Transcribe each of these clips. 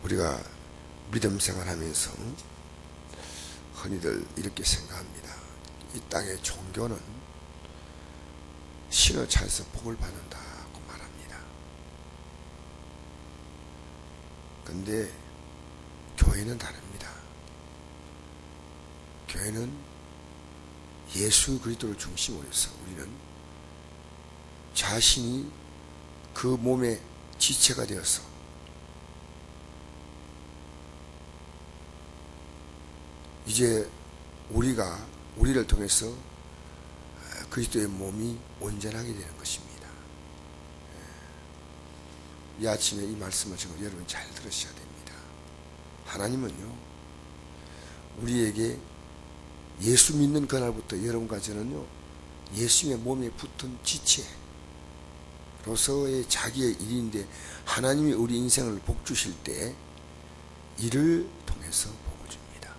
우리가 믿음 생활하면서 흔히들 이렇게 생각합니다. 이 땅의 종교는 신을 차서 복을 받는다고 말합니다. 근데 교회는 다릅니다. 교회는 예수 그리스도를 중심으로 해서 우리는 자신이 그 몸의 지체가 되어서 이제 우리를 통해서 그리스도의 몸이 온전하게 되는 것입니다. 이 아침에 이 말씀을 정말 여러분 잘 들으셔야 됩니다. 하나님은요, 우리에게 예수 믿는 그날부터 여러분과 저는요, 예수의 몸에 붙은 지체로서의 자기의 일인데, 하나님이 우리 인생을 복 주실 때 이를 통해서 복을 줍니다.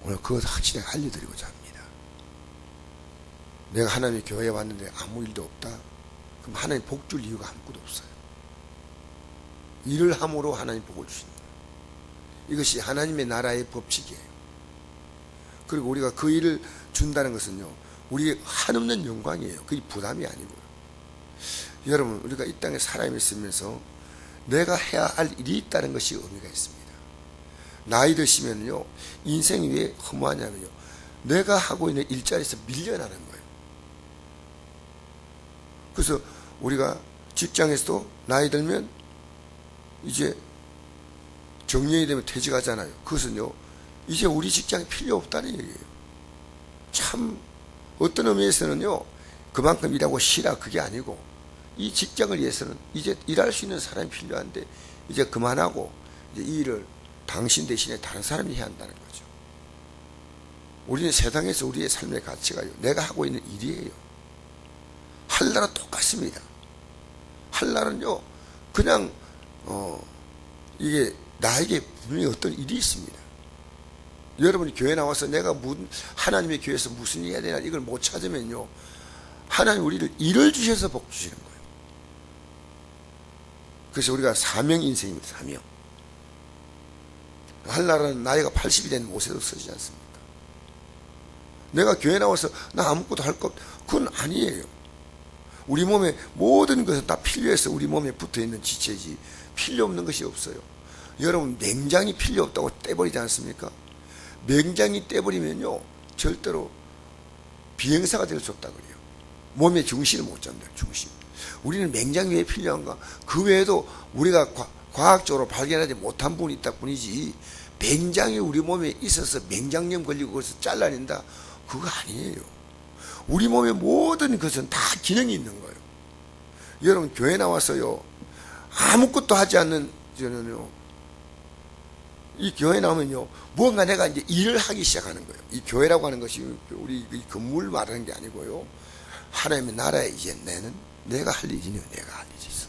오늘 그것 확실하게 알려드리고자 합니다. 내가 하나님의 교회에 왔는데 아무 일도 없다? 그럼 하나님 복 줄 이유가 아무것도 없어요. 일을 함으로 하나님 복을 주십니다. 이것이 하나님의 나라의 법칙이에요. 그리고 우리가 그 일을 준다는 것은요, 우리의 한없는 영광이에요. 그게 부담이 아니고요. 여러분, 우리가 이 땅에 살아있으면서 있으면서 내가 해야 할 일이 있다는 것이 의미가 있습니다. 나이 드시면요, 인생이 왜 허무하냐면요, 내가 하고 있는 일자리에서 밀려나는 거예요. 그래서 우리가 직장에서도 나이 들면 이제 정년이 되면 퇴직하잖아요. 그것은요, 이제 우리 직장이 필요 없다는 얘기예요. 참 어떤 의미에서는요, 그만큼 일하고 쉬라 그게 아니고, 이 직장을 위해서는 이제 일할 수 있는 사람이 필요한데 이제 그만하고 이제 이 일을 당신 대신에 다른 사람이 해야 한다는 거죠. 우리는 세상에서 우리의 삶의 가치가요, 내가 하고 있는 일이에요. 할 날은 똑같습니다. 할 날은요, 그냥 이게 나에게 분명히 어떤 일이 있습니다. 여러분이 교회 나와서 내가 하나님의 교회에서 무슨 일 해야 되나 이걸 못 찾으면요, 하나님 우리를 일을 주셔서 복 주시는 거예요. 그래서 우리가 사명 인생입니다. 사명. 할 날은 나이가 80이 된 모세도 쓰지 않습니까? 내가 교회 나와서 나 아무것도 할 것, 그건 아니에요. 우리 몸에 모든 것은 다 필요해서 우리 몸에 붙어있는 지체지 필요 없는 것이 없어요. 여러분, 맹장이 필요 없다고 떼버리지 않습니까? 맹장이 떼버리면요, 절대로 비행사가 될 수 없다 그래요. 몸의 중심을 못 잡는다. 중심. 우리는 맹장이 왜 필요한가? 그 외에도 우리가 과학적으로 발견하지 못한 부분이 있다 뿐이지, 맹장이 우리 몸에 있어서 맹장염 걸리고 그래서 잘라낸다, 그거 아니에요. 우리 몸의 모든 것은 다 기능이 있는 거예요. 여러분, 교회 나와서요, 아무것도 하지 않는 저는요, 이 교회 나오면요, 무언가 내가 이제 일을 하기 시작하는 거예요. 이 교회라고 하는 것이 우리 이 건물 말하는 게 아니고요, 하나님의 나라에 이제 내가 할 일이네요. 내가 할 일이 있어.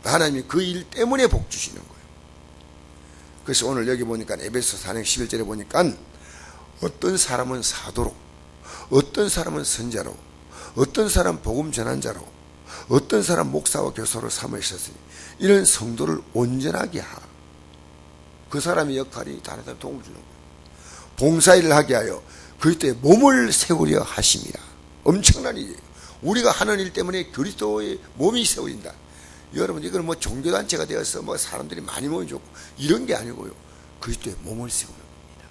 하나님이 그 일 때문에 복 주시는 거예요. 그래서 오늘 여기 보니까 에베소 4장 11절에 보니까 어떤 사람은 사도로, 어떤 사람은 선자로, 어떤 사람은 복음 전환자로, 어떤 사람 목사와 교사로 삼으셨으니 이런 성도를 온전하게 하라. 그 사람의 역할이 다른 사람 도움을 주는 거예요. 봉사일을 하게 하여 그리스도의 몸을 세우려 하심이라. 엄청난 일이에요. 우리가 하는 일 때문에 그리스도의 몸이 세워진다. 여러분, 이건 뭐 종교단체가 되어서 뭐 사람들이 많이 모이면 좋고 이런 게 아니고요, 그리스도의 몸을 세우는 겁니다.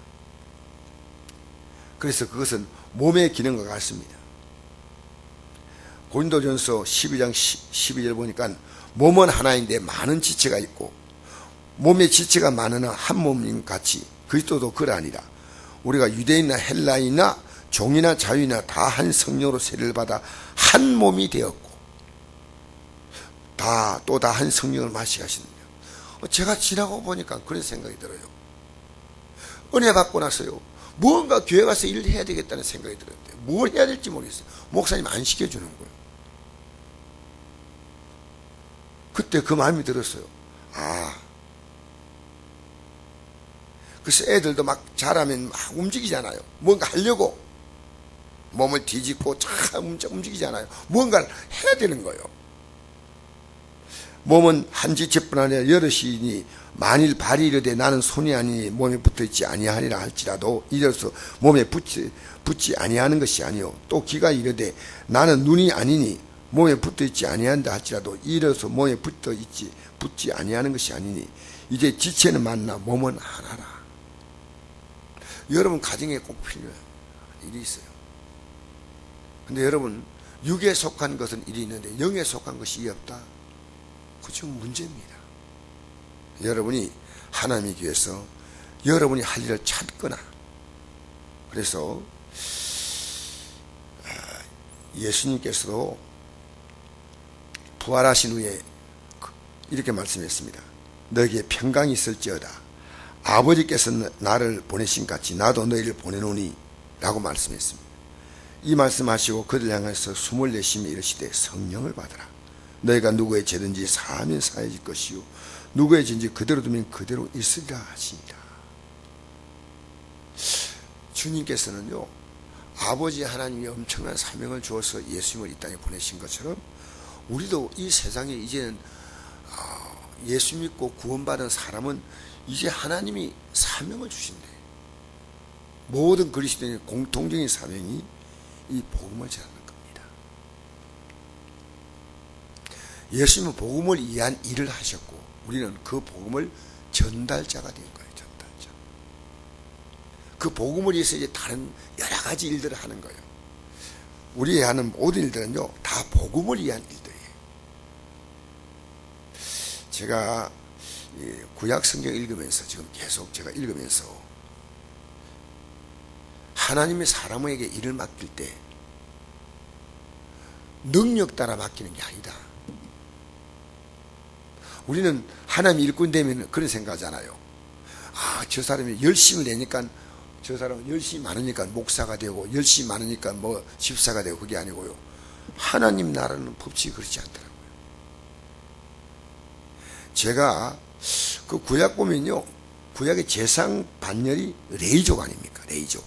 그래서 그것은 몸의 기능과 같습니다. 고린도전서 12장 12절 보니까 몸은 하나인데 많은 지체가 있고 몸의 지체가 많으나 한 몸인 같이 그리스도도 그러하니라. 우리가 유대인이나 헬라인이나 종이나 자유이나 다 한 성령으로 세례를 받아 한 몸이 되었고 또 다 한 성령을 마시게 하시느냐. 제가 지나고 보니까 그런 생각이 들어요. 은혜 받고 나서요, 무언가 교회 가서 일을 해야 되겠다는 생각이 들었는데 뭘 해야 될지 모르겠어요. 목사님 안 시켜주는 거예요. 그때 그 마음이 들었어요. 그래서 애들도 막 자라면 막 움직이잖아요. 뭔가 하려고 몸을 뒤집고 참 움직이잖아요. 뭔가를 해야 되는 거예요. 몸은 한 지체뿐 아니라 여럿이니 만일 발이 이르되 나는 손이 아니니 몸에 붙어있지 아니하리라 할지라도 이로써 몸에 붙지 아니하는 것이 아니요 또 귀가 이르되 나는 눈이 아니니 몸에 붙어있지 아니한다 할지라도 이로써 몸에 붙지 아니하는 것이 아니니 이제 지체는 많나 몸은 하나라. 여러분 가정에 꼭 필요한 일이 있어요. 근데 여러분 육에 속한 것은 일이 있는데 영에 속한 것이 일이 없다. 그 지금 문제입니다. 여러분이 하나님의 교회에서 여러분이 할 일을 찾거나 그래서 예수님께서도 부활하신 후에 이렇게 말씀했습니다. 너에게 평강이 있을지어다. 아버지께서 나를 보내신 같이 나도 너희를 보내노니 라고 말씀했습니다. 이 말씀하시고 그들 향해서 숨을 내쉬며 이르시되 성령을 받으라. 너희가 누구의 죄든지 사하면 사해질 것이요 누구의 죄든지 그대로 두면 그대로 있으리라 하시니라. 주님께서는요 아버지 하나님이 엄청난 사명을 주어서 예수님을 이 땅에 보내신 것처럼 우리도 이 세상에 이제는 예수 믿고 구원받은 사람은 이제 하나님이 사명을 주신대. 모든 그리스도인의 공통적인 사명이 이 복음을 전하는 겁니다. 예수님은 복음을 위한 일을 하셨고 우리는 그 복음을 전달자가 된 거예요. 전달자. 그 복음을 위해서 이제 다른 여러 가지 일들을 하는 거예요. 우리 하는 모든 일들은요 다 복음을 위한 일들이에요. 제가 구약 성경 읽으면서 지금 계속 제가 읽으면서 하나님의 사람에게 일을 맡길 때 능력 따라 맡기는 게 아니다. 우리는 하나님 일꾼 되면 그런 생각하잖아요. 저 사람이 열심을 내니까 저 사람은 열심히 많으니까 목사가 되고 열심히 많으니까 뭐 집사가 되고 그게 아니고요. 하나님 나라는 법칙이 그렇지 않더라고요. 제가 그 구약 보면요 구약의 제상 반열이 레이족 아닙니까? 레이족.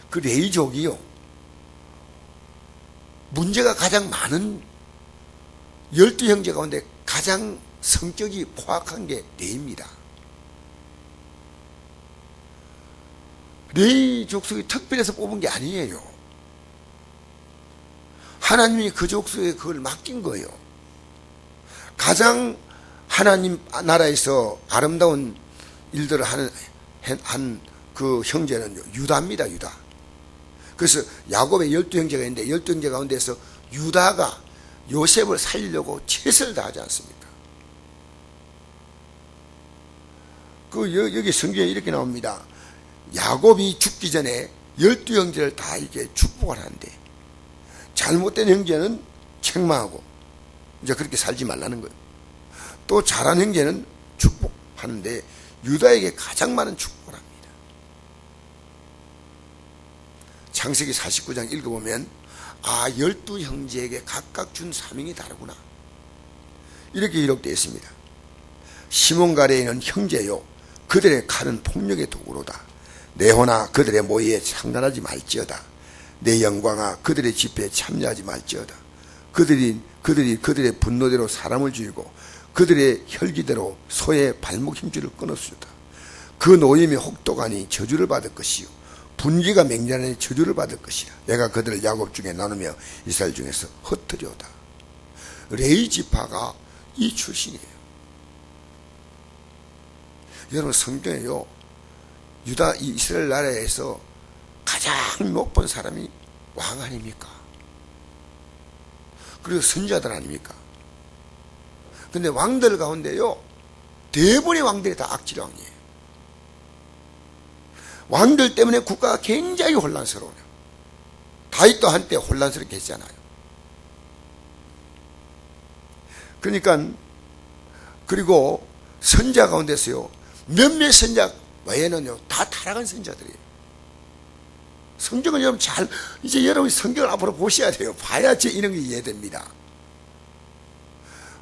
그 레이족이요 문제가 가장 많은 12형제 가운데 가장 성격이 포악한 게 레이입니다. 레이 족속이 특별해서 뽑은 게 아니에요. 하나님이 그 족속에 그걸 맡긴 거예요. 가장 하나님 나라에서 아름다운 일들을 한 그 형제는 유다입니다. 유다. 그래서 야곱의 12형제가 있는데 12형제 가운데서 유다가 요셉을 살리려고 최선을 다하지 않습니까? 여기 성경에 이렇게 나옵니다. 야곱이 죽기 전에 12형제를 다 이렇게 축복을 하는데 잘못된 형제는 책망하고 이제 그렇게 살지 말라는 거예요. 또 잘한 형제는 축복하는데 유다에게 가장 많은 축복을 합니다. 창세기 49장 읽어보면 12형제에게 각각 준 사명이 다르구나 이렇게 기록되어 있습니다. 시몬가레이는 형제요 그들의 칼은 폭력의 도구로다. 내 호나 그들의 모의에 상관하지 말지어다. 내 영광아 그들의 집회에 참여하지 말지어다. 그들이 그들의 분노대로 사람을 죽이고 그들의 혈기대로 소의 발목 힘줄을 끊었으다. 그 노임의 혹독하니 저주를 받을 것이요 분기가 맹렬하니 저주를 받을 것이라. 내가 그들을 야곱 중에 나누며 이스라엘 중에서 흩트려다. 레위 지파가 이 출신이에요. 여러분 성경에요 유다 이스라엘 나라에서 가장 높은 사람이 왕 아닙니까? 그리고 선지자들 아닙니까? 근데 왕들 가운데요 대부분의 왕들이 다 악질 왕이에요. 왕들 때문에 국가가 굉장히 혼란스러워요. 다윗도 한때 혼란스럽게 했잖아요. 그러니까 그리고 선지자 가운데서요 몇몇 선지자 외에는요 다 타락한 선지자들이에요. 성경을 여러분 이제 여러분이 성경을 앞으로 보셔야 돼요. 봐야 이런 게 이해됩니다.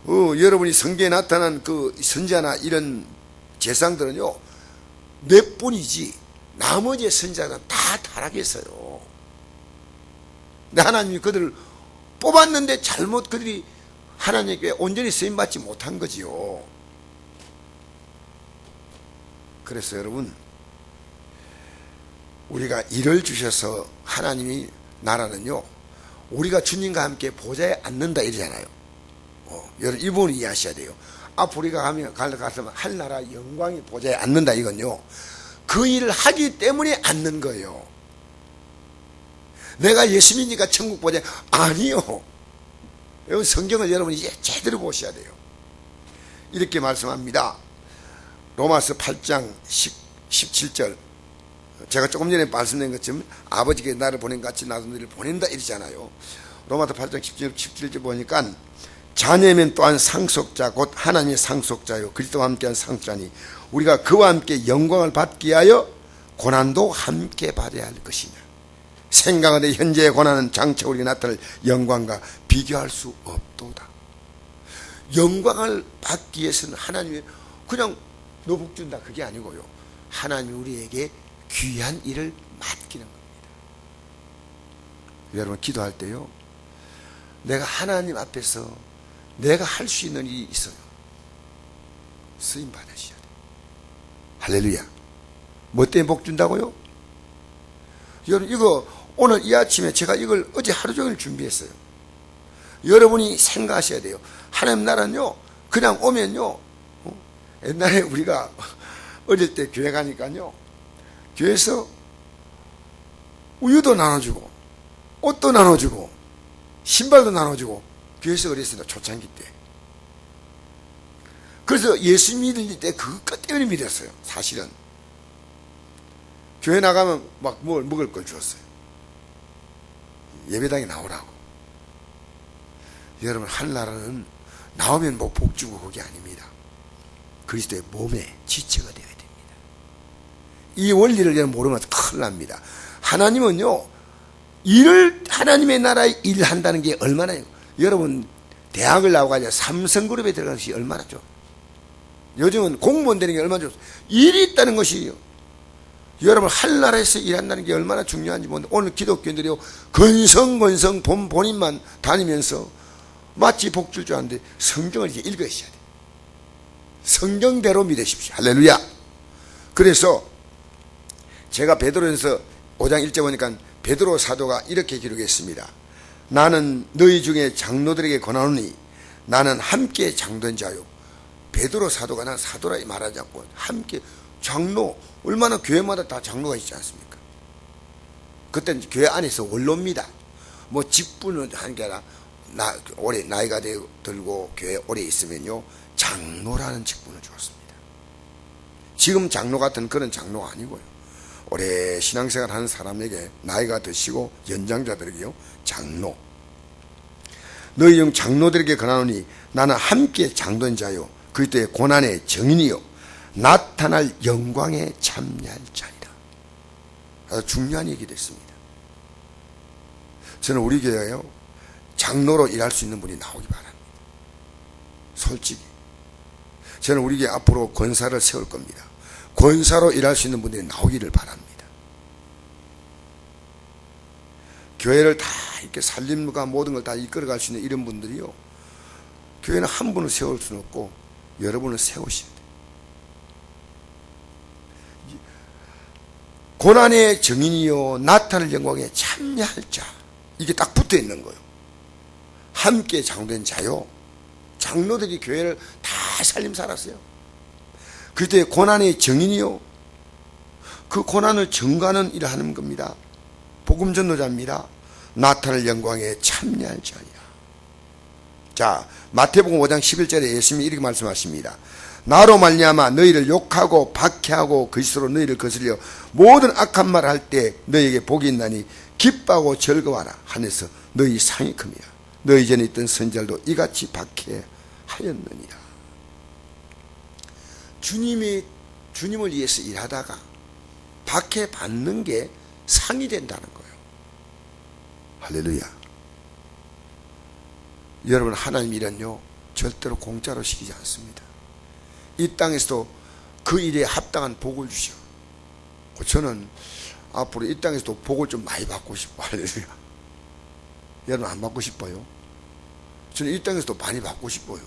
여러분이 성경에 나타난 그 선지자나 이런 재상들은요 몇 분이지 나머지 선지자가 다 타락했어요. 근데 하나님이 그들을 뽑았는데 잘못 그들이 하나님께 온전히 쓰임받지 못한 거지요. 그래서 여러분, 우리가 일을 주셔서 하나님이 나라는요, 우리가 주님과 함께 보좌에 앉는다 이러잖아요. 여러분 이 부분을 이해하셔야 돼요. 앞으로 우리가 가서 할 나라 영광이 보좌에 앉는다 이건요, 그 일을 하기 때문에 앉는 거예요. 내가 예수 믿으니까 천국 보좌에, 아니요. 여러분 성경을 여러분이 이제 제대로 보셔야 돼요. 이렇게 말씀합니다. 로마서 8장 17절. 제가 조금 전에 말씀드린 것처럼 아버지께 나를 보낸 것 같이 나도 너희를 보낸다 이러잖아요. 로마서 8장 17절 보니까 자녀면 또한 상속자 곧 하나님의 상속자요 그리스도와 함께한 상속자니 우리가 그와 함께 영광을 받기 위하여 고난도 함께 받아야 할 것이냐. 생각하되 현재의 고난은 장차 우리가 나타날 영광과 비교할 수 없도다. 영광을 받기 위해서는 하나님이 그냥 너 복 준다 그게 아니고요, 하나님이 우리에게 귀한 일을 맡기는 겁니다. 여러분 기도할 때요, 내가 하나님 앞에서 내가 할 수 있는 일이 있어요. 쓰임 받으셔야 돼요. 할렐루야. 뭐 때문에 복 준다고요? 여러분 이거 오늘 이 아침에 제가 이걸 어제 하루 종일 준비했어요. 여러분이 생각하셔야 돼요. 하나님 나라는요 그냥 오면요, 옛날에 우리가 어릴 때 교회 가니까요, 교회에서 우유도 나눠주고 옷도 나눠주고 신발도 나눠주고 교회에서 그랬습니다. 초창기 때. 그래서 예수 믿을 때 그것 때문에 믿었어요. 사실은 교회 나가면 막 뭘 먹을 걸 주었어요. 예배당에 나오라고. 여러분 하늘나라는 나오면 뭐 복 주고 그게 아닙니다. 그리스도의 몸에 지체가 되어야 됩니다. 이 원리를 여러분 모르면 큰일 납니다. 하나님은요, 일을 하나님의 나라에 일한다는 게 얼마나, 여러분 대학을 나와가지고 삼성그룹에 들어가는 것이 얼마나 좋아. 요즘은 공무원 되는 게 얼마나 좋아. 일이 있다는 것이요, 여러분 하늘나라에서 일한다는 게 얼마나 중요한지 모르는데, 오늘 기독교인들이요 건성건성 본인만 다니면서 마치 복줄 줄 아는데 성경을 이제 읽으셔야 돼요. 성경대로 믿으십시오. 할렐루야. 그래서 제가 베드로전서 5장 1절 보니까 베드로 사도가 이렇게 기록했습니다. 나는 너희 중에 장로들에게 권하노니 나는 함께 장된 자요. 베드로 사도가 난 사도라 말하지 않고 함께 장로, 얼마나 교회마다 다 장로가 있지 않습니까? 그때는 교회 안에서 원로입니다. 뭐 직분을 하는 게 아니라 오래 나이가 들고 교회에 오래 있으면요 장로라는 직분을 주었습니다. 지금 장로 같은 그런 장로가 아니고요, 오래 신앙생활 하는 사람에게 나이가 드시고 연장자들에게요 장로. 너희 중 장로들에게 권하노니 나는 함께 장된 자요 그리스도의 고난의 증인이요 나타날 영광에 참여할 자이다. 아주 중요한 얘기 됐습니다. 저는 우리 교회에요 장로로 일할 수 있는 분이 나오기 바랍니다. 솔직히 저는 우리 교회 앞으로 권사를 세울 겁니다. 권사로 일할 수 있는 분들이 나오기를 바랍니다. 교회를 다 이렇게 살림과 모든 걸 다 이끌어갈 수 있는 이런 분들이요, 교회는 한 분을 세울 수는 없고 여러분을 세우셔야 돼요. 고난의 증인이요 나타날 영광에 참여할 자, 이게 딱 붙어 있는 거예요. 함께 장된 자요. 장로들이 교회를 다 살림 살았어요. 그때 고난의 증인이요, 그 고난을 증거하는 일을 하는 겁니다. 복음 전도자입니다. 나타날 영광에 참여할 자니라. 자, 마태복음 5장 11절에 예수님이 이렇게 말씀하십니다. 나로 말미암아 너희를 욕하고 박해하고 거짓으로 너희를 거슬려 모든 악한 말을 할 때 너희에게 복이 있나니 기뻐하고 즐거워하라. 하늘에서 너희 상이 큽니다. 너희 전에 있던 선지자들도 이같이 박해하였느니라. 주님을 위해서 일하다가 박해받는 게 상이 된다는 거예요. 할렐루야. 여러분 하나님 일은요 절대로 공짜로 시키지 않습니다. 이 땅에서도 그 일에 합당한 복을 주셔. 저는 앞으로 이 땅에서도 복을 좀 많이 받고 싶어. 할렐루야. 여러분 안 받고 싶어요? 저는 이 땅에서도 많이 받고 싶어요.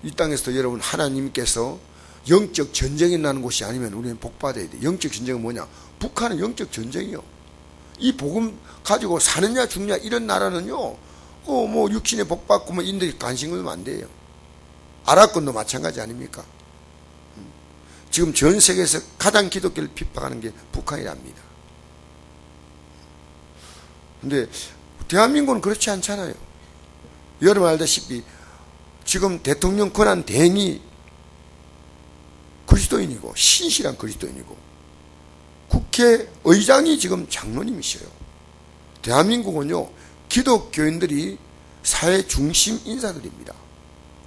이 땅에서도 여러분 하나님께서 영적 전쟁이 나는 곳이 아니면 우리는 복받아야 돼. 영적 전쟁은 뭐냐? 북한은 영적 전쟁이요. 이 복음 가지고 사느냐 죽느냐 이런 나라는요, 뭐 육신의 복받고 뭐 인들이 관심 걸면 안 돼요. 아랍권도 마찬가지 아닙니까? 지금 전 세계에서 가장 기독교를 핍박하는 게 북한이랍니다. 근데 대한민국은 그렇지 않잖아요. 여러분 알다시피 지금 대통령 권한 대행이 그리스도인이고 신실한 그리스도인이고 국회의장이 지금 장로님이셔요. 대한민국은요, 기독교인들이 사회 중심 인사들입니다.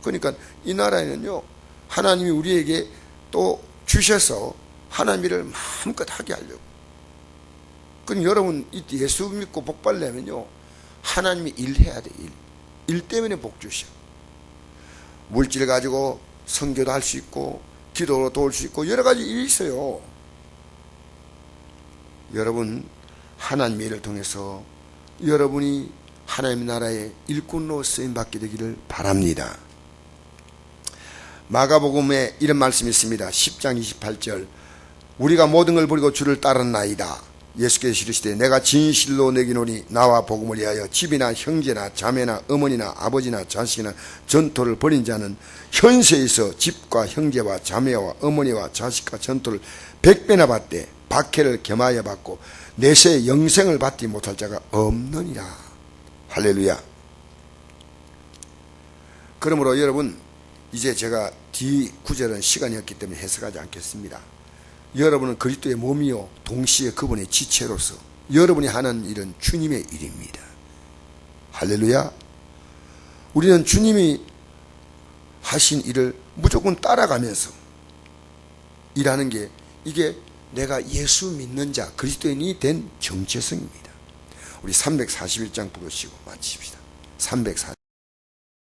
그러니까 이 나라에는요, 하나님이 우리에게 또 주셔서 하나님 일을 마음껏 하게 하려고. 그럼 여러분 예수 믿고 복 받으려면요, 하나님이 일해야 돼. 일 때문에 복 주셔. 물질 가지고 선교도 할 수 있고 기도로 도울 수 있고 여러 가지 일이 있어요. 여러분 하나님의 일을 통해서 여러분이 하나님 나라의 일꾼으로 쓰임받게 되기를 바랍니다. 마가복음에 이런 말씀이 있습니다. 10장 28절, 우리가 모든 걸 버리고 주를 따르나이다. 예수께서 이르시되 내가 진실로 내기노니 나와 복음을 위하여 집이나 형제나 자매나 어머니나 아버지나 자식이나 전토를 벌인 자는 현세에서 집과 형제와 자매와 어머니와 자식과 전토를 100배나 받되 박해를 겸하여 받고 내세 영생을 받지 못할 자가 없느니라. 할렐루야. 그러므로 여러분, 이제 제가 뒤 구절은 시간이 없기 때문에 해석하지 않겠습니다. 여러분은 그리스도의 몸이요 동시에 그분의 지체로서 여러분이 하는 일은 주님의 일입니다. 할렐루야. 우리는 주님이 하신 일을 무조건 따라가면서 일하는 게, 이게 내가 예수 믿는 자 그리스도인이 된 정체성입니다. 우리 341장 보시고 마칩시다. 340